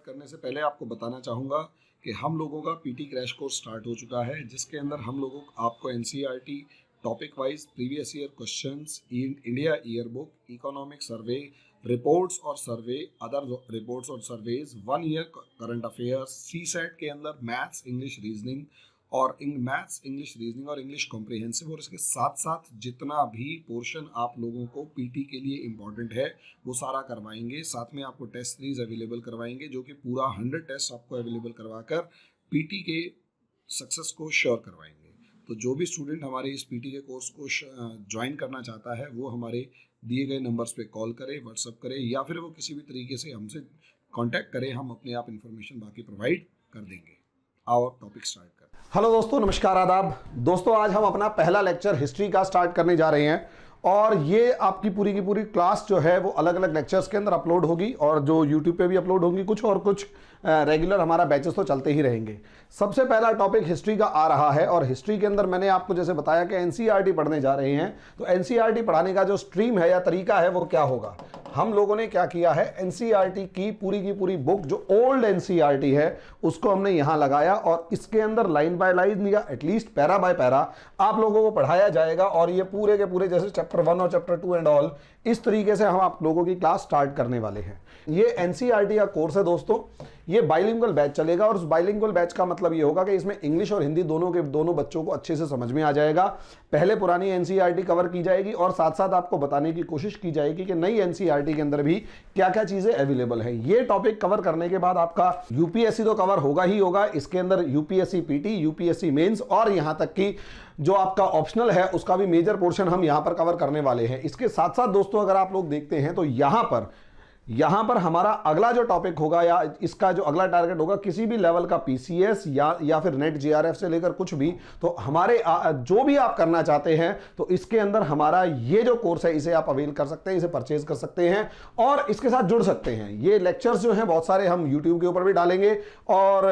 Start करने से पहले आपको बताना चाहूँगा कि हम लोगों का पीटी क्रैश कोर्स स्टार्ट हो चुका है, जिसके अंदर हम लोगों आपको NCERT topic wise previous year questions, India year book, economic survey, reports और सर्वे, अदर रिपोर्ट्स और सर्वेज, 1 ईयर करंट अफेयर्स, सी सेट के अंदर मैथ्स, इंग्लिश, रीजनिंग और इंग्लिश कॉम्प्रिहेंसिव, और इसके साथ साथ जितना भी पोर्शन आप लोगों को पीटी के लिए इम्पॉर्टेंट है वो सारा करवाएंगे। साथ में आपको टेस्ट सीरीज अवेलेबल करवाएंगे, जो कि पूरा 100 टेस्ट आपको अवेलेबल करवाकर पीटी के सक्सेस को श्योर करवाएंगे। तो जो भी स्टूडेंट हमारे इस पीटी के कोर्स को ज्वाइन करना चाहता है वो हमारे दिए गए नंबर्स पे कॉल करे, व्हाट्सअप करे, या फिर वो किसी भी तरीके से हमसे कांटेक्ट करे। हम अपने आप इन्फॉर्मेशन बाकी प्रोवाइड कर देंगे। आओ टॉपिक स्टार्ट करें। हेलो दोस्तों, नमस्कार, आदाब। दोस्तों आज हम अपना पहला लेक्चर हिस्ट्री का स्टार्ट करने जा रहे हैं और ये आपकी पूरी की पूरी क्लास जो है वो अलग अलग लेक्चर्स के अंदर अपलोड होगी और जो यूट्यूब पे भी अपलोड होंगी कुछ, और कुछ रेगुलर हमारा बैचेस तो चलते ही रहेंगे। सबसे पहला टॉपिक हिस्ट्री का आ रहा है और हिस्ट्री के अंदर मैंने आपको जैसे बताया कि एनसीईआरटी पढ़ने जा रहे हैं। तो एनसीईआरटी पढ़ाने का जो स्ट्रीम है या तरीका है वो क्या होगा, हम लोगों ने क्या किया है, एनसीईआरटी की पूरी बुक जो ओल्ड एनसीईआरटी है उसको हमने यहां लगाया और इसके अंदर लाइन बाय लाइन या एटलीस्ट पैरा बाय पैरा आप लोगों को पढ़ाया जाएगा। और ये पूरे के पूरे जैसे चैप्टर 1 और चैप्टर 2 एंड ऑल, इस तरीके से हम आप लोगों की क्लास स्टार्ट करने वाले हैं। ये एनसीईआरटी का कोर्स है दोस्तों, ये बाइलिंगुअल बैच चलेगा और उस बाइलिंगुअल बैच का मतलब ये होगा कि इसमें इंग्लिश और हिंदी दोनों बच्चों को अच्छे से समझ में आ जाएगा। पहले पुरानी एनसीईआरटी कवर की जाएगी और साथ साथ आपको बताने की कोशिश की जाएगी कि नई एनसीईआरटी के अंदर भी क्या क्या चीजें अवेलेबल है। ये टॉपिक कवर करने के बाद आपका यूपीएससी तो कवर होगा ही होगा, इसके अंदर यूपीएससी पीटी, यूपीएससी मेंस और यहां तक कि जो आपका ऑप्शनल है उसका भी मेजर पोर्शन हम यहां पर कवर करने वाले हैं। इसके साथ साथ दोस्तों अगर आप लोग देखते हैं तो यहां पर हमारा अगला जो टॉपिक होगा या इसका जो अगला टारगेट होगा किसी भी लेवल का पीसीएस या फिर नेट जीआरएफ से लेकर कुछ भी, तो हमारे जो भी आप करना चाहते हैं तो इसके अंदर हमारा ये जो कोर्स है इसे आप अवेल कर सकते हैं, इसे परचेज कर सकते हैं और इसके साथ जुड़ सकते हैं। ये लेक्चर्स जो हैं बहुत सारे हम यूट्यूब के ऊपर भी डालेंगे और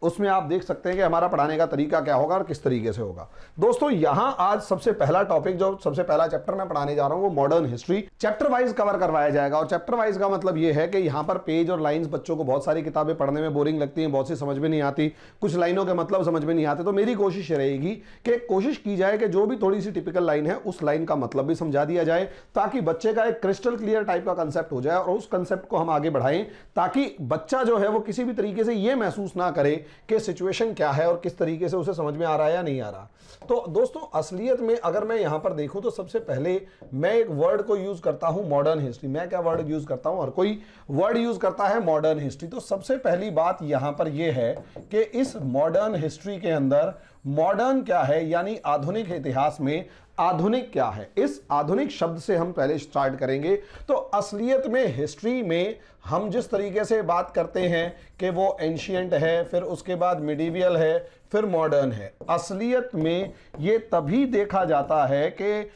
उसमें आप देख सकते हैं कि हमारा पढ़ाने का तरीका क्या होगा और किस तरीके से होगा। दोस्तों यहां आज सबसे पहला टॉपिक, जो सबसे पहला चैप्टर मैं पढ़ाने जा रहा हूं वो modern history chapter wise cover करवाया जाएगा। और चैप्टर वाइज का मतलब यह है कि यहां पर पेज और लाइंस बच्चों को बहुत सारी किताबें पढ़ने में बोरिंग लगती हैं, बहुत सी समझ में नहीं आती, कुछ लाइनों के मतलब समझ में नहीं आते। तो मेरी कोशिश रहेगी कि कोशिश की जाए कि जो भी थोड़ी सी टिपिकल लाइन है उस लाइन का मतलब भी समझा दिया जाए, ताकि बच्चे का एक क्रिस्टल क्लियर टाइप का कंसेप्ट हो जाए और उस कंसेप्ट को हम आगे बढ़ाएं, ताकि बच्चा जो है वो किसी भी तरीके से यह महसूस ना करे कि सिचुएशन क्या है और किस तरीके से उसे समझ में आ रहा है या नहीं आ रहा। तो दोस्तों असलियत में अगर मैं यहां पर देखूं तो सबसे पहले मैं एक वर्ड को यूज करता हूं मॉडर्न हिस्ट्री। मैं क्या वर्ड यूज करता हूं, हर कोई वर्ड यूज करता है मॉडर्न हिस्ट्री। तो सबसे पहली बात यहां पर यह है कि इस मॉडर्न हिस्ट्री के अंदर मॉडर्न क्या है, यानी आधुनिक इतिहास में आधुनिक क्या है। इस आधुनिक शब्द से हम पहले स्टार्ट करेंगे। तो असलियत में हिस्ट्री में हम जिस तरीके से बात करते हैं कि वो एंशिएंट है, फिर उसके बाद मिडीवियल है, फिर मॉडर्न है, असलियत में ये तभी देखा जाता है कि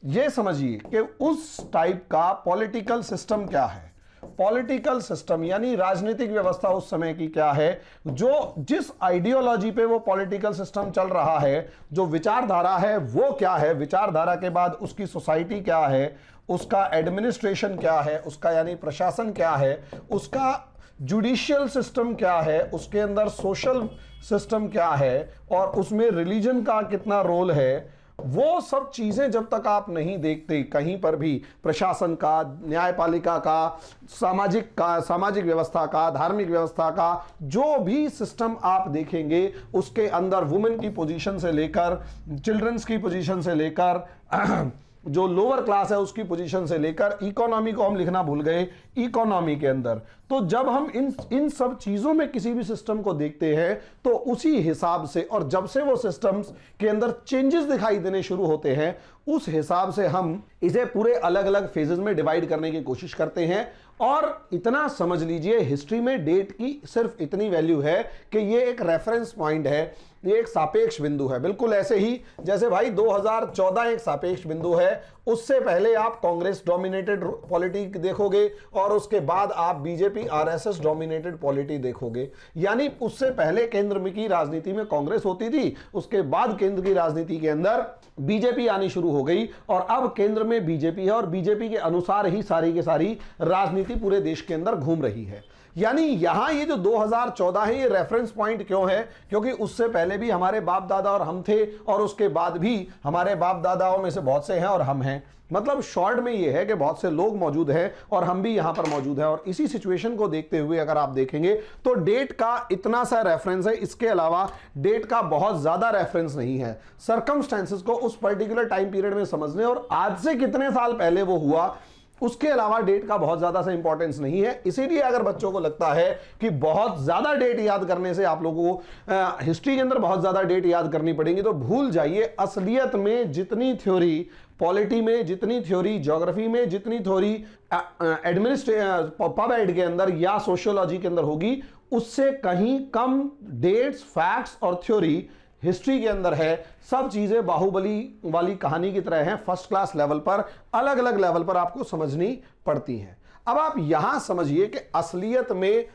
ये समझिए कि उस टाइप का पॉलिटिकल सिस्टम क्या है। पॉलिटिकल सिस्टम यानी राजनीतिक व्यवस्था उस समय की क्या है, जो जिस आइडियोलॉजी पे वो पॉलिटिकल सिस्टम चल रहा है, जो विचारधारा है वो क्या है, विचारधारा के बाद उसकी सोसाइटी क्या है, उसका एडमिनिस्ट्रेशन क्या है, उसका यानी प्रशासन क्या है, उसका जुडिशियल सिस्टम क्या है, उसके अंदर सोशल सिस्टम क्या है और उसमें रिलीजन का कितना रोल है। वो सब चीजें जब तक आप नहीं देखते कहीं पर भी, प्रशासन का, न्यायपालिका का, सामाजिक व्यवस्था का, धार्मिक व्यवस्था का, जो भी सिस्टम आप देखेंगे उसके अंदर वुमेन की पोजीशन से लेकर, चिल्ड्रंस की पोजीशन से लेकर, जो लोअर क्लास है उसकी पोजीशन से लेकर, इकोनॉमी को हम लिखना भूल गए, इकोनॉमी के अंदर। तो जब हम इन सब चीजों में किसी भी सिस्टम को देखते हैं तो उसी हिसाब से, और जब से वो सिस्टम्स के अंदर चेंजेस दिखाई देने शुरू होते हैं उस हिसाब से हम इसे पूरे अलग अलग फेजेस में डिवाइड करने की कोशिश करते हैं। और इतना समझ लीजिए हिस्ट्री में डेट की सिर्फ इतनी वैल्यू है कि ये एक रेफरेंस पॉइंट है, ये एक सापेक्ष बिंदु है। बिल्कुल ऐसे ही जैसे भाई 2014 एक सापेक्ष बिंदु है, उससे पहले आप कांग्रेस डोमिनेटेड पॉलिटी देखोगे और उसके बाद आप बीजेपी आरएसएस डोमिनेटेड पॉलिटी देखोगे। यानी उससे पहले केंद्र में की राजनीति में कांग्रेस होती थी, उसके बाद केंद्र की राजनीति के अंदर बीजेपी आनी शुरू हो गई और अब केंद्र में बीजेपी है और बीजेपी के अनुसार ही सारी की सारी राजनीति पूरे देश के अंदर घूम रही है। यानी यहां ये जो 2014 है ये रेफरेंस पॉइंट क्यों है? क्योंकि उससे पहले भी हमारे बाप दादा और हम थे, और उसके बाद भी हमारे बाप दादाओं में से बहुत से हैं और हम हैं। मतलब शॉर्ट में ये है कि बहुत से लोग मौजूद हैं और हम भी यहां पर मौजूद हैं। और इसी सिचुएशन को देखते हुए अगर आप देखेंगे तो डेट का इतना सा रेफरेंस है, इसके अलावा डेट का बहुत ज्यादा रेफरेंस नहीं है। सर्कमस्टेंसेस को उस पर्टिकुलर टाइम पीरियड में समझने और आज से कितने साल पहले वो हुआ, उसके अलावा डेट का बहुत ज्यादा सा इंपॉर्टेंस नहीं है। इसीलिए अगर बच्चों को लगता है कि बहुत ज्यादा डेट याद करने से आप लोगों को हिस्ट्री के अंदर बहुत ज्यादा डेट याद करनी पड़ेगी, तो भूल जाइए। असलियत में जितनी थ्योरी पॉलिटी में, जितनी थ्योरी ज्योग्राफी में, जितनी थ्योरी पब एड के अंदर या सोशियोलॉजी के अंदर होगी, उससे कहीं कम डेट्स, फैक्ट्स और थ्योरी हिस्ट्री के अंदर है। सब चीजें बाहुबली वाली कहानी की तरह हैं, फर्स्ट क्लास लेवल पर, अलग अलग लेवल पर आपको समझनी पड़ती हैं। अब आप यहां समझिए कि असलियत में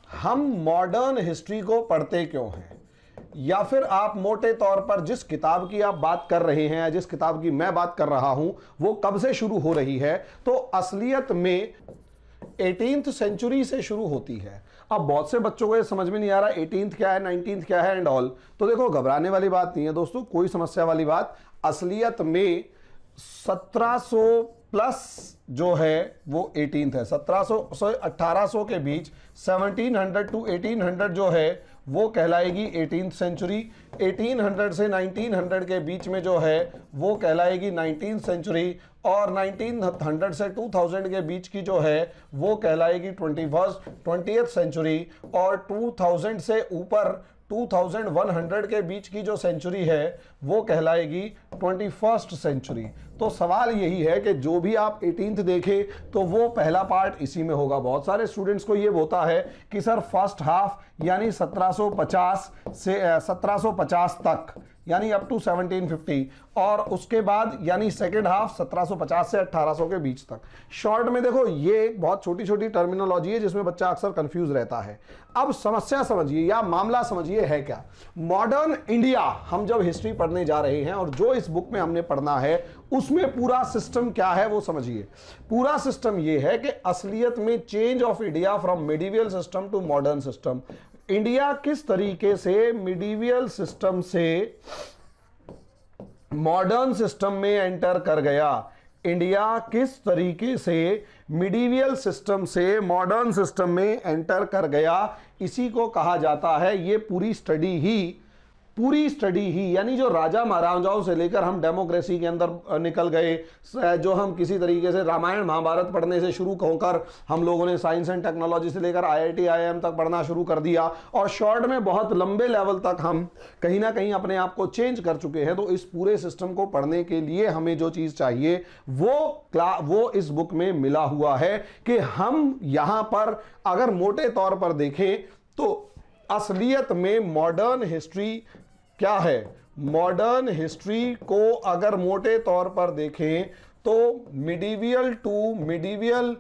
हम मॉडर्न हिस्ट्री को पढ़ते क्यों हैं, या फिर आप मोटे तौर पर जिस किताब की आप बात कर रहे हैं या जिस किताब की मैं बात कर रहा हूं वो कब से शुरू हो रही है। तो असलियत में 18th सेंचुरी से शुरू होती है। अब बहुत से बच्चों को ये समझ में नहीं आ रहा 18th क्या है, 19th क्या है एंड ऑल। तो देखो, घबराने वाली बात नहीं है दोस्तों, कोई समस्या वाली बात। असलियत में 1700 प्लस जो है वो 18th है। 1700 से 1800 के बीच 1700 टू 1800 जो है वो कहलाएगी 18th सेंचुरी। 1800 से 1900 के बीच में जो है वो कहलाएगी 19th सेंचुरी। और 1900 से 2000 के बीच की जो है वो कहलाएगी 20th सेंचुरी। और 2000 से ऊपर 2100 के बीच की जो सेंचुरी है वो कहलाएगी 21st सेंचुरी। तो सवाल यही है कि जो भी आप 18th देखें तो वो पहला पार्ट इसी में होगा। बहुत सारे स्टूडेंट्स को ये होता है कि सर फर्स्ट हाफ यानी 1750 से 1750 तक, यानी अप टू 1750, और उसके बाद यानी सेकेंड हाफ 1750 से 1800 के बीच तक। शॉर्ट में देखो, ये एक बहुत छोटी छोटी टर्मिनोलॉजी है जिसमें बच्चा अक्सर कंफ्यूज रहता है। अब समस्या समझिए या मामला समझिए है क्या। मॉडर्न इंडिया हम जब हिस्ट्री पढ़ने जा रहे हैं और जो इस बुक में हमने पढ़ना है उसमें पूरा सिस्टम क्या है वो समझिए। पूरा सिस्टम ये है कि असलियत में change of India from medieval system to modern system. India किस तरीके से मिडिवियल सिस्टम से मॉडर्न सिस्टम में एंटर कर गया, इंडिया किस तरीके से मिडिवियल सिस्टम से मॉडर्न सिस्टम में एंटर कर गया, इसी को कहा जाता है, ये पूरी स्टडी ही यानी जो राजा महाराजाओं से लेकर हम डेमोक्रेसी के अंदर निकल गए, जो हम किसी तरीके से रामायण महाभारत पढ़ने से शुरू होकर हम लोगों ने साइंस एंड टेक्नोलॉजी से लेकर IIT IIM तक पढ़ना शुरू कर दिया, और शॉर्ट में बहुत लंबे लेवल तक हम कहीं ना कहीं अपने आप को चेंज कर चुके हैं। तो इस पूरे सिस्टम को पढ़ने के लिए हमें जो चीज चाहिए वो इस बुक में मिला हुआ है कि हम यहां पर अगर मोटे तौर पर देखें तो असलियत में मॉडर्न हिस्ट्री क्या है। मॉडर्न हिस्ट्री को अगर मोटे तौर पर देखें तो मिडिवियल टू मिडिवियल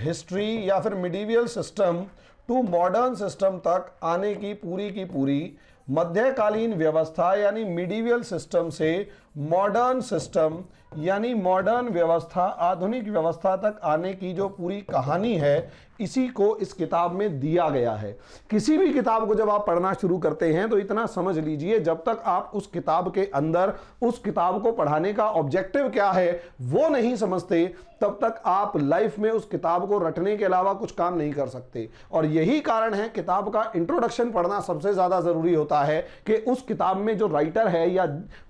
हिस्ट्री या फिर medieval system to modern system तक आने की पूरी मध्यकालीन व्यवस्था यानी मिडिवियल सिस्टम से मॉडर्न सिस्टम यानी मॉडर्न व्यवस्था, आधुनिक व्यवस्था तक आने की जो पूरी कहानी है, इसी को इस किताब में दिया गया है। किसी भी किताब को जब आप पढ़ना शुरू करते हैं तो इतना समझ लीजिए, जब तक आप उस किताब के अंदर उस किताब को पढ़ाने का ऑब्जेक्टिव क्या है वो नहीं समझते, तब तक आप लाइफ में उस किताब को रटने के अलावा कुछ काम नहीं कर सकते। और यही कारण है किताब का इंट्रोडक्शन पढ़ना सबसे ज्यादा जरूरी होता है कि उस किताब में जो राइटर है या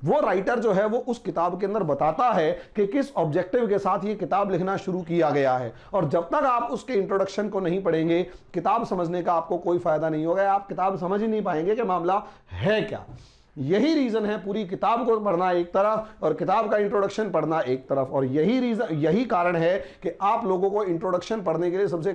वो राइटर जो है वो उस किताब के अंदर बताता है कि किस ऑब्जेक्टिव के साथ ये किताब लिखना शुरू किया गया है। और जब तक आप उसके इंट्रोडक्शन को नहीं पढ़ेंगे, किताब समझने का आपको कोई फायदा नहीं होगा, आप किताब समझ ही नहीं पाएंगे कि मामला है क्या। यही रीजन है पूरी किताब को पढ़ना एक तरफ और किताब का इंट्रोडक्शन पढ़ना एक तरफ, और यही कारण है कि आप लोगों को इंट्रोडक्शन पढ़ने के लिए सबसे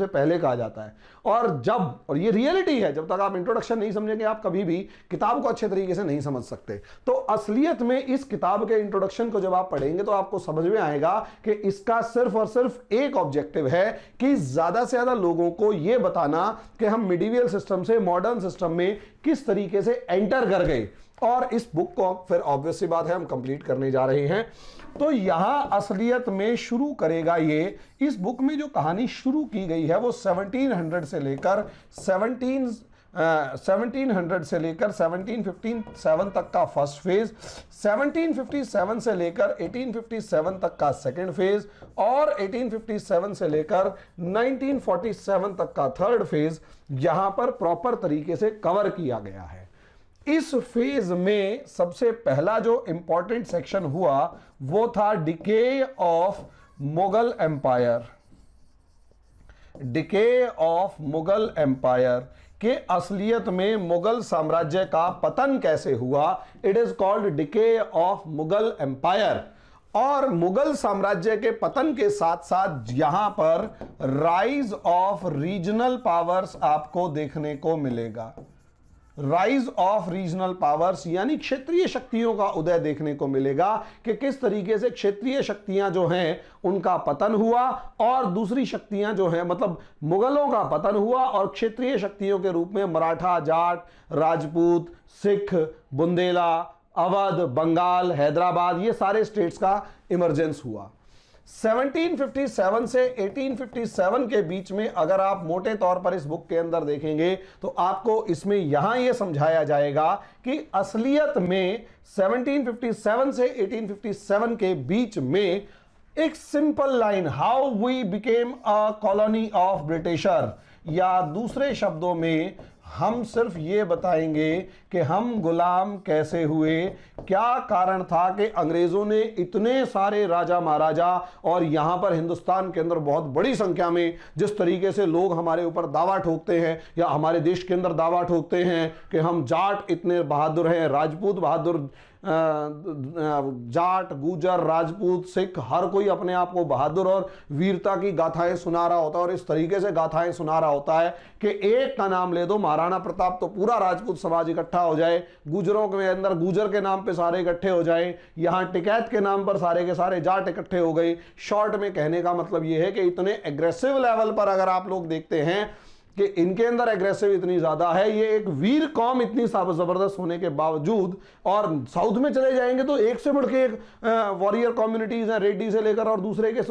पहले कहा जाता है। और ये रियलिटी है, जब तक आप इंट्रोडक्शन नहीं समझेंगे आप कभी भी किताब को अच्छे तरीके से नहीं समझ सकते। तो असलियत में इस किताब के इंट्रोडक्शन को जब आप पढ़ेंगे तो आपको समझ में आएगा कि इसका सिर्फ और सिर्फ एक ऑब्जेक्टिव है कि ज्यादा से ज्यादा लोगों को यह बताना कि हम मिडिवियल सिस्टम से मॉडर्न सिस्टम में किस तरीके से एंटर कर गए। और इस बुक को फिर ऑब्वियस सी बात है हम कंप्लीट करने जा रहे हैं। तो यहां असलियत में शुरू करेगा ये, इस बुक में जो कहानी शुरू की गई है वो 1700 से लेकर 1757 तक का फर्स्ट फेज, 1757 से लेकर 1857 तक का सेकंड फेज और 1857 से लेकर 1947 तक का थर्ड फेज यहां पर प्रॉपर तरीके से कवर किया गया है। इस फेज में सबसे पहला जो इंपॉर्टेंट सेक्शन हुआ वो था decay of Mughal empire. Decay of Mughal empire के असलियत में मुगल साम्राज्य का पतन कैसे हुआ, it is called decay of Mughal empire. और मुगल साम्राज्य के पतन के साथ साथ यहां पर राइज ऑफ रीजनल पावर्स आपको देखने को मिलेगा। राइज ऑफ रीजनल पावर्स यानी क्षेत्रीय शक्तियों का उदय देखने को मिलेगा कि किस तरीके से क्षेत्रीय शक्तियां जो हैं उनका पतन हुआ और दूसरी शक्तियां जो हैं मतलब मुगलों का पतन हुआ और क्षेत्रीय शक्तियों के रूप में मराठा, जाट, राजपूत, सिख, बुंदेला, अवध, बंगाल, हैदराबाद, ये सारे स्टेट्स का इमर्जेंस हुआ। 1757 से 1857 के बीच में अगर आप मोटे तौर पर इस बुक के अंदर देखेंगे तो आपको इसमें यहां यह समझाया जाएगा कि असलियत में 1757 से 1857 के बीच में एक simple line, how we became a colony of Britisher, या दूसरे शब्दों में हम सिर्फ ये बताएंगे कि हम गुलाम कैसे हुए, क्या कारण था कि अंग्रेजों ने इतने सारे राजा महाराजा और यहां पर हिंदुस्तान के अंदर बहुत बड़ी संख्या में जिस तरीके से लोग हमारे ऊपर दावा ठोकते हैं या हमारे देश के अंदर दावा ठोकते हैं कि हम जाट इतने बहादुर हैं, राजपूत बहादुर, जाट, गुजर, राजपूत, सिख, हर कोई अपने आप को बहादुर और वीरता की गाथाएं सुना रहा होता है और इस तरीके से गाथाएं सुना रहा होता है कि एक का नाम ले दो, महाराणा प्रताप, तो पूरा राजपूत समाज इकट्ठा हो जाए, गुजरों के अंदर गुजर के नाम पे सारे इकट्ठे हो जाएं, यहां टिकैत के नाम पर सारे के सारे जाट इकट्ठे हो गए। शॉर्ट में कहने का मतलब यह है कि इतने एग्रेसिव लेवल पर अगर आप लोग देखते हैं कि इनके अंदर एग्रेसिव इतनी ज्यादा है, ये एक वीर कौम इतनी जबरदस्त होने के बावजूद, और साउथ में चले जाएंगे तो एक से बढ़ के एक वॉरियर कम्युनिटीज हैं, रेड्डी से लेकर और दूसरे के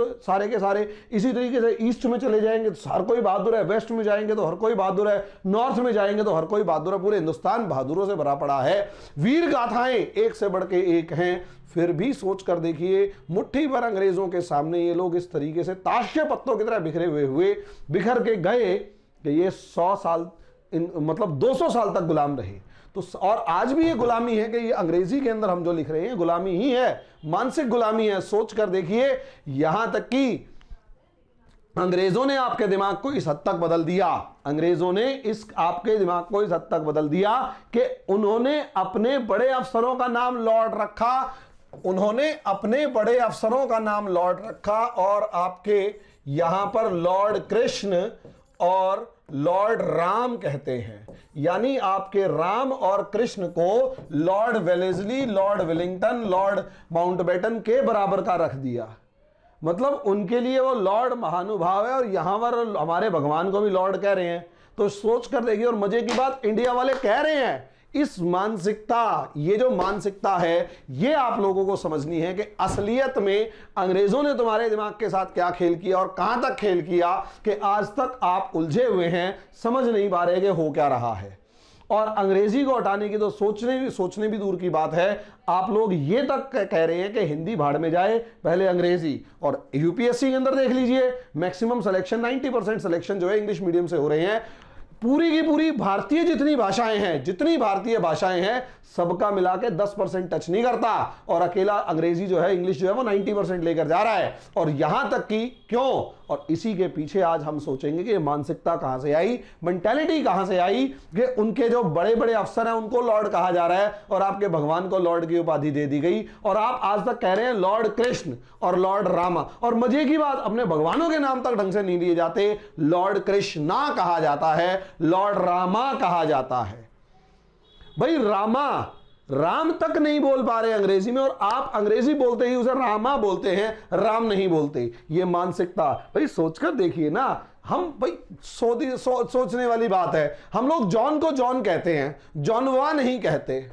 सारे इसी तरीके से ईस्ट में चले जाएंगे तो हर कोई बहादुर है, वेस्ट में जाएंगे तो हर कोई बहादुर है, नॉर्थ में जाएंगे तो हर कोई बहादुर है, पूरे हिंदुस्तान बहादुरों से भरा पड़ा है, वीर गाथाएं एक से बढ़ के एक हैं। फिर भी सोच कर देखिए, मुट्ठी भर अंग्रेजों के सामने ये लोग इस तरीके से ताश के पत्तों की तरह बिखर के गए कि ये 100 साल मतलब 200 साल तक गुलाम रहे। तो और आज भी ये गुलामी है कि ये अंग्रेजी के अंदर हम जो लिख रहे हैं गुलामी ही है, मानसिक गुलामी है। सोच कर देखिए, यहां तक कि अंग्रेजों ने आपके दिमाग को इस हद तक बदल दिया, अंग्रेजों ने आपके दिमाग को इस हद तक बदल दिया कि उन्होंने अपने बड़े अफसरों का नाम लॉर्ड रखा, और आपके यहां पर लॉर्ड कृष्ण और लॉर्ड राम कहते हैं, यानी आपके राम और कृष्ण को Lord Wellesley, Lord Willingdon, Lord Mountbatten के बराबर का रख दिया। मतलब उनके लिए वो लॉर्ड महानुभाव है और यहां पर हमारे भगवान को भी लॉर्ड कह रहे हैं। तो सोच कर देखिए, और मजे की बात इंडिया वाले कह रहे हैं। इस मानसिकता, ये जो मानसिकता है, ये आप लोगों को समझनी है कि असलियत में अंग्रेजों ने तुम्हारे दिमाग के साथ क्या खेल किया और कहां तक खेल किया कि आज तक आप उलझे हुए हैं, समझ नहीं पा रहे कि हो क्या रहा है। और अंग्रेजी को हटाने की तो सोचने भी दूर की बात है। आप लोग ये तक कह रहे हैं कि हिंदी भाड़ में जाए, पहले अंग्रेजी। और यूपीएससी के अंदर देख लीजिए, मैक्सिमम सिलेक्शन 90% सिलेक्शन जो है इंग्लिश मीडियम से हो रहे हैं। पूरी की पूरी भारतीय जितनी भारतीय भाषाएं हैं सबका मिला के 10% टच नहीं करता, और अकेला अंग्रेजी जो है, इंग्लिश जो है वो 90% लेकर जा रहा है। और यहां तक कि क्यों, और इसी के पीछे आज हम सोचेंगे कि ये मानसिकता कहां से आई, मेंटालिटी कहां से आई कि उनके जो बड़े बड़े अफसर हैं उनको लॉर्ड कहा जा रहा है और आपके भगवान को लॉर्ड की उपाधि दे दी गई, और आप आज तक कह रहे हैं लॉर्ड कृष्ण और लॉर्ड रामा। और मजे की बात, अपने भगवानों के नाम तक ढंग से नहीं लिए जाते, लॉर्ड कृष्णा कहा जाता है, लॉर्ड रामा कहा जाता है। भाई राम तक नहीं बोल पा रहे अंग्रेजी में, और आप अंग्रेजी बोलते ही उसे रामा बोलते हैं, राम नहीं बोलते। ये मानसिकता भाई सोचकर देखिए ना। हम भाई सोचने वाली बात है। हम लोग जॉन को जॉन कहते हैं, जॉनवा नहीं कहते।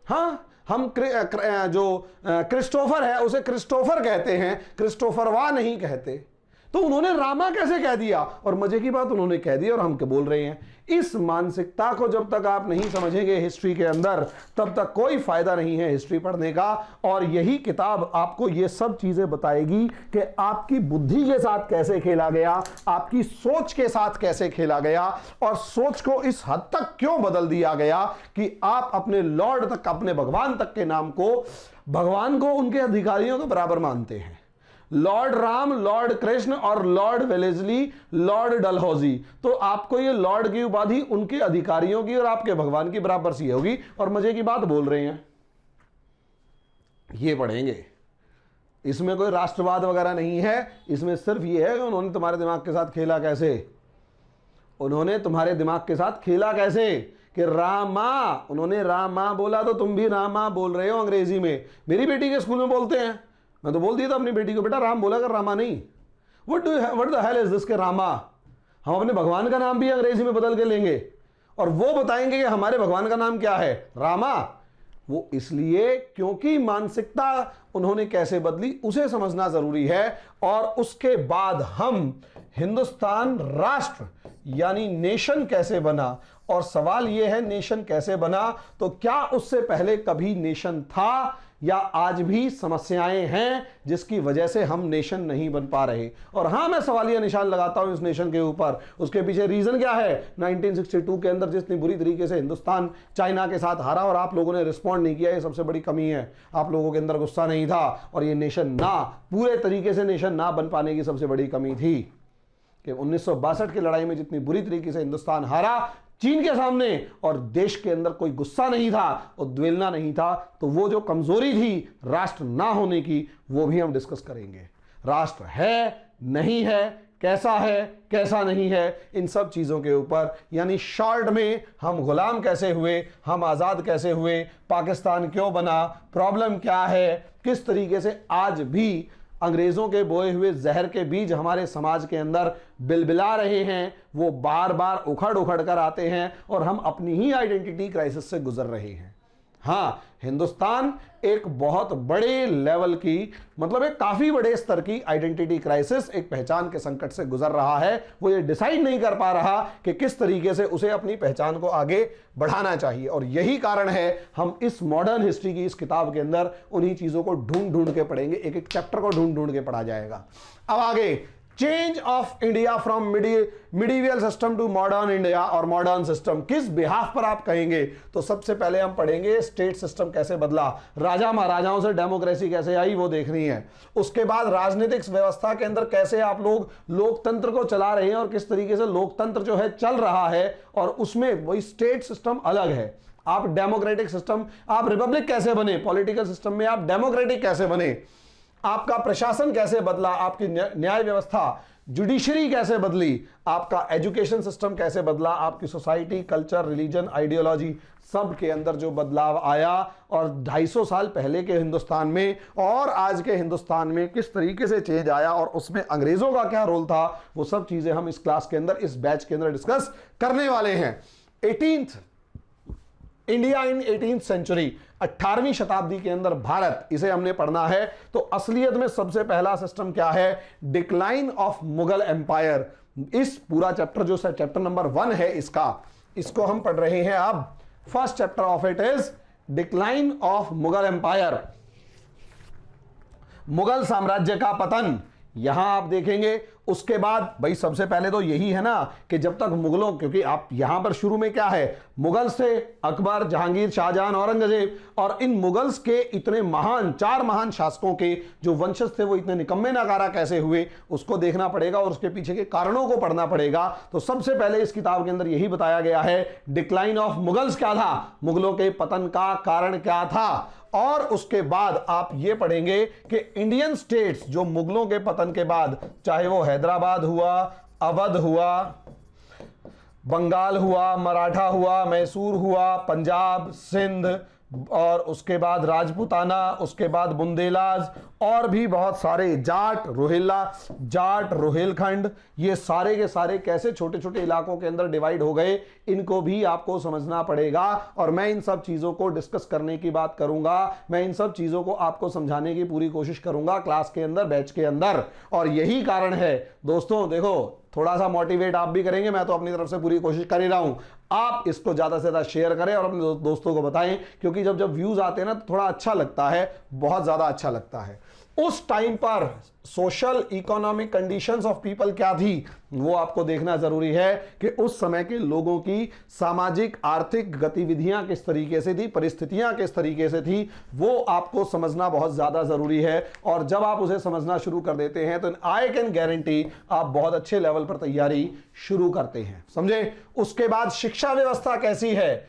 हाँ, हम जो क्रिस्टोफर है उसे क्रिस्टोफर कहते हैं, क्रिस्टोफर वाह नहीं कहते। तो उन्होंने रामा कैसे कह दिया, और मजे की बात उन्होंने कह दिया और हम क्या बोल रहे हैं। इस मानसिकता को जब तक आप नहीं समझेंगे हिस्ट्री के अंदर, तब तक कोई फायदा नहीं है हिस्ट्री पढ़ने का। और यही किताब आपको ये सब चीजें बताएगी कि आपकी बुद्धि के साथ कैसे खेला गया, आपकी सोच के साथ कैसे खेला गया, और सोच को इस हद तक क्यों बदल दिया गया कि आप अपने लॉर्ड तक, अपने भगवान तक के नाम को, भगवान को उनके अधिकारियों के बराबर मानते हैं। लॉर्ड राम, लॉर्ड कृष्ण और लॉर्ड वेलेस्ली, लॉर्ड डलहौजी, तो आपको ये लॉर्ड की उपाधि उनके अधिकारियों की और आपके भगवान की बराबर सी होगी। और मजे की बात बोल रहे हैं, ये पढ़ेंगे, इसमें कोई राष्ट्रवाद वगैरह नहीं है, इसमें सिर्फ ये है कि उन्होंने तुम्हारे दिमाग के साथ खेला कैसे, उन्होंने तुम्हारे दिमाग के साथ खेला कैसे कि रामा, उन्होंने रामा बोला तो तुम भी रामा बोल रहे हो अंग्रेजी में। मेरी बेटी के स्कूल में बोलते हैं, मैं तो बोल दिया था अपनी बेटी को, बेटा राम बोला कर, रामा नहीं। What the hell is this के रामा। हम अपने भगवान का नाम भी अंग्रेजी में बदल के लेंगे और वो बताएंगे कि हमारे भगवान का नाम क्या है, रामा। वो इसलिए क्योंकि मानसिकता उन्होंने कैसे बदली उसे समझना जरूरी है। और उसके बाद हम हिंदुस्तान राष्ट्र यानी नेशन कैसे बना, और सवाल यह है नेशन कैसे बना, तो क्या उससे पहले कभी नेशन था या आज भी समस्याएं हैं जिसकी वजह से हम नेशन नहीं बन पा रहे। और हां, मैं सवालिया निशान लगाता हूं इस नेशन के ऊपर। उसके पीछे रीजन क्या है, 1962 के अंदर जितनी बुरी तरीके से हिंदुस्तान चाइना के साथ हारा और आप लोगों ने रिस्पॉन्ड नहीं किया, ये सबसे बड़ी कमी है। आप लोगों के अंदर गुस्सा नहीं था, और ये नेशन ना, पूरे तरीके से नेशन ना बन पाने की सबसे बड़ी कमी थी कि 1962 की लड़ाई में जितनी बुरी तरीके से हिंदुस्तान हारा चीन के सामने, और देश के अंदर कोई गुस्सा नहीं था, उद्वेलना नहीं था, तो वो जो कमजोरी थी राष्ट्र ना होने की, वो भी हम डिस्कस करेंगे। राष्ट्र है नहीं है, कैसा है कैसा नहीं है, इन सब चीजों के ऊपर, यानी शॉर्ट में हम गुलाम कैसे हुए, हम आजाद कैसे हुए, पाकिस्तान क्यों बना, प्रॉब्लम क्या है, किस तरीके से आज भी अंग्रेजों के बोए हुए जहर के बीज हमारे समाज के अंदर बिलबिला रहे हैं, वो बार बार उखड़ उखड़ कर आते हैं और हम अपनी ही आइडेंटिटी क्राइसिस से गुजर रहे हैं। हाँ, हिंदुस्तान एक बहुत बड़े लेवल की, मतलब एक काफी बड़े स्तर की आइडेंटिटी क्राइसिस, एक पहचान के संकट से गुजर रहा है। वो ये डिसाइड नहीं कर पा रहा कि किस तरीके से उसे अपनी पहचान को आगे बढ़ाना चाहिए। और यही कारण है हम इस मॉडर्न हिस्ट्री की इस किताब के अंदर उन्हीं चीजों को ढूंढ ढूंढ के पढ़ेंगे, एक एक चैप्टर को ढूंढ ढूंढ के पढ़ा जाएगा। अब आगे, change of India from medieval system to modern India और मॉडर्न सिस्टम, किस बिहाफ पर आप कहेंगे, तो सबसे पहले हम पढ़ेंगे स्टेट सिस्टम कैसे बदला, राजा महाराजाओं से डेमोक्रेसी कैसे आई वो देखनी है। उसके बाद राजनीतिक व्यवस्था के अंदर कैसे आप लोग लोकतंत्र को चला रहे हैं और किस तरीके से लोकतंत्र जो है चल रहा है, और उसमें वही स्टेट सिस्टम अलग है। आप डेमोक्रेटिक सिस्टम, आप रिपब्लिक कैसे बने, पॉलिटिकल सिस्टम में आप डेमोक्रेटिक कैसे बने, आपका प्रशासन कैसे बदला, आपकी न्याय व्यवस्था जुडिशरी कैसे बदली, आपका एजुकेशन सिस्टम कैसे बदला, आपकी सोसाइटी, कल्चर, रिलीजन, आइडियोलॉजी, सब के अंदर जो बदलाव आया, और 250 साल पहले के हिंदुस्तान में और आज के हिंदुस्तान में किस तरीके से चेंज आया, और उसमें अंग्रेजों का क्या रोल था, वो सब चीजें हम इस क्लास के अंदर, इस बैच के अंदर डिस्कस करने वाले हैं। 18th India in 18th century, 18वीं शताब्दी के अंदर भारत, इसे हमने पढ़ना है। तो असलियत में सबसे पहला सिस्टम क्या है, डिक्लाइन ऑफ मुगल एम्पायर। इस पूरा चैप्टर जो चैप्टर नंबर 1 है इसको हम पढ़ रहे हैं। अब first chapter of it is decline of Mughal empire, Mughal साम्राज्य का पतन। यहां आप देखेंगे, उसके बाद भाई सबसे पहले तो यही है ना कि जब तक मुगलों, क्योंकि आप यहां पर शुरू में क्या है, मुगल से अकबर, जहांगीर, शाहजहां, औरंगजेब, और इन मुगल्स के इतने महान, 4 महान शासकों के जो वंशज थे वो इतने निकम्मे नाकारा कैसे हुए, उसको देखना पड़ेगा और उसके पीछे के कारणों को पढ़ना पड़ेगा। तो सबसे पहले इस किताब के अंदर यही बताया गया है, डिक्लाइन ऑफ मुगल्स क्या था, मुगलों के पतन का कारण क्या था। और उसके बाद आप ये पढ़ेंगे कि इंडियन स्टेट्स जो मुगलों के पतन के बाद, चाहे वो हैदराबाद हुआ, अवध हुआ, बंगाल हुआ, मराठा हुआ, मैसूर हुआ, पंजाब, सिंध, और उसके बाद राजपूताना, उसके बाद बुंदेलाज और भी बहुत सारे, जाट, रोहिल्ला, जाट, रोहिलखंड, ये सारे के सारे कैसे छोटे छोटे इलाकों के अंदर डिवाइड हो गए, इनको भी आपको समझना पड़ेगा। और मैं इन सब चीजों को डिस्कस करने की बात करूंगा, मैं इन सब चीजों को आपको समझाने की पूरी कोशिश करूंगा क्लास के अंदर, बैच के अंदर। और यही कारण है दोस्तों, देखो थोड़ा सा मोटिवेट आप भी करेंगे, मैं तो अपनी तरफ से पूरी कोशिश कर ही रहा हूं। आप इसको ज्यादा से ज्यादा शेयर करें और अपने दोस्तों को बताएं, क्योंकि जब जब व्यूज आते हैं ना तो थोड़ा अच्छा लगता है, बहुत ज्यादा अच्छा लगता है। उस टाइम पर social economic conditions of people क्या थी, वो आपको देखना जरूरी है कि उस समय के लोगों की सामाजिक आर्थिक गतिविधियां किस तरीके से थी, परिस्थितियां किस तरीके से थी, वो आपको समझना बहुत ज्यादा जरूरी है। और जब आप उसे समझना शुरू कर देते हैं तो आई कैन गारंटी आप बहुत अच्छे लेवल पर तैयारी शुरू करते हैं, समझे। उसके बाद शिक्षा व्यवस्था कैसी है,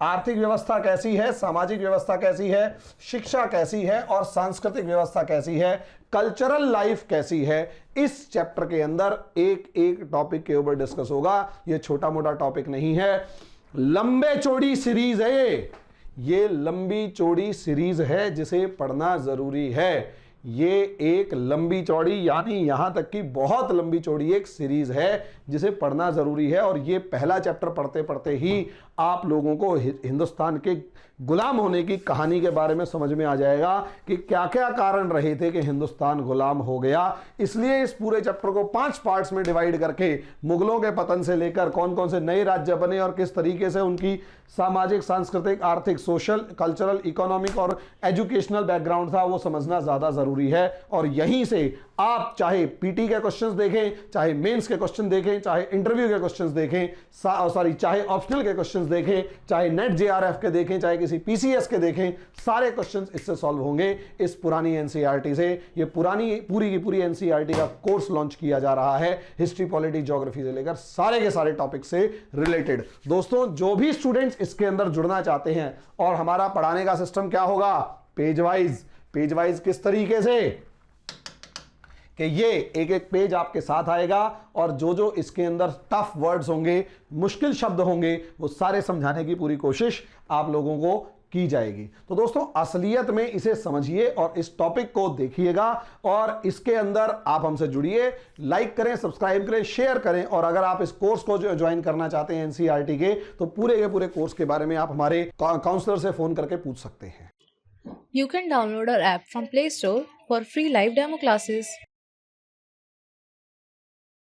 आर्थिक व्यवस्था कैसी है, सामाजिक व्यवस्था कैसी है, शिक्षा कैसी है और सांस्कृतिक व्यवस्था कैसी है, कल्चरल लाइफ कैसी है, इस चैप्टर के अंदर एक एक टॉपिक के ऊपर डिस्कस होगा। ये छोटा मोटा टॉपिक नहीं है, लंबे चौड़ी सीरीज है ये लंबी चौड़ी सीरीज है जिसे पढ़ना जरूरी है। ये एक लंबी चौड़ी यानी यहां तक कि बहुत लंबी चौड़ी एक सीरीज है जिसे पढ़ना जरूरी है। और ये पहला चैप्टर पढ़ते पढ़ते ही आप लोगों को हिंदुस्तान के गुलाम होने की कहानी के बारे में समझ में आ जाएगा कि क्या क्या कारण रहे थे कि हिंदुस्तान गुलाम हो गया। इसलिए इस पूरे चैप्टर को 5 पार्ट्स में डिवाइड करके मुगलों के पतन से लेकर कौन कौन से नए राज्य बने और किस तरीके से उनकी सामाजिक, सांस्कृतिक, आर्थिक, सोशल, कल्चरल, इकोनॉमिक और एजुकेशनल बैकग्राउंड था, वो समझना ज्यादा जरूरी है। और यहीं से आप चाहे पीटी के क्वेश्चंस देखें, चाहे मेंस के क्वेश्चन देखें, चाहे इंटरव्यू के क्वेश्चंस देखें, चाहे ऑप्शनल के क्वेश्चंस देखें, चाहे नेट जेआरएफ के देखें, चाहे किसी पीसीएस के देखें, सारे क्वेश्चंस इससे सॉल्व होंगे इस पुरानी एनसीईआरटी से। ये पूरी की पूरी एनसीईआरटी का कोर्स लॉन्च किया जा रहा है, हिस्ट्री, पॉलिटी, ज्योग्राफी से लेकर सारे के सारे टॉपिक से रिलेटेड। दोस्तों, जो भी स्टूडेंट्स इसके अंदर जुड़ना चाहते हैं, और हमारा पढ़ाने का सिस्टम क्या होगा, पेज वाइज किस तरीके से कि ये एक एक पेज आपके साथ आएगा और जो जो इसके अंदर टफ वर्ड्स होंगे, मुश्किल शब्द होंगे, वो सारे समझाने की पूरी कोशिश आप लोगों को की जाएगी। तो दोस्तों, असलियत में इसे समझिए और इस टॉपिक को देखिएगा और इसके अंदर आप हमसे जुड़िए, लाइक करें, सब्सक्राइब करें, शेयर करें। और अगर आप इस कोर्स को जो ज्वाइन करना चाहते हैं एनसीईआरटी के, तो पूरे के पूरे कोर्स के बारे में आप हमारे काउंसलर से फोन करके पूछ सकते हैं। You can download our app from Play Store for free live demo classes.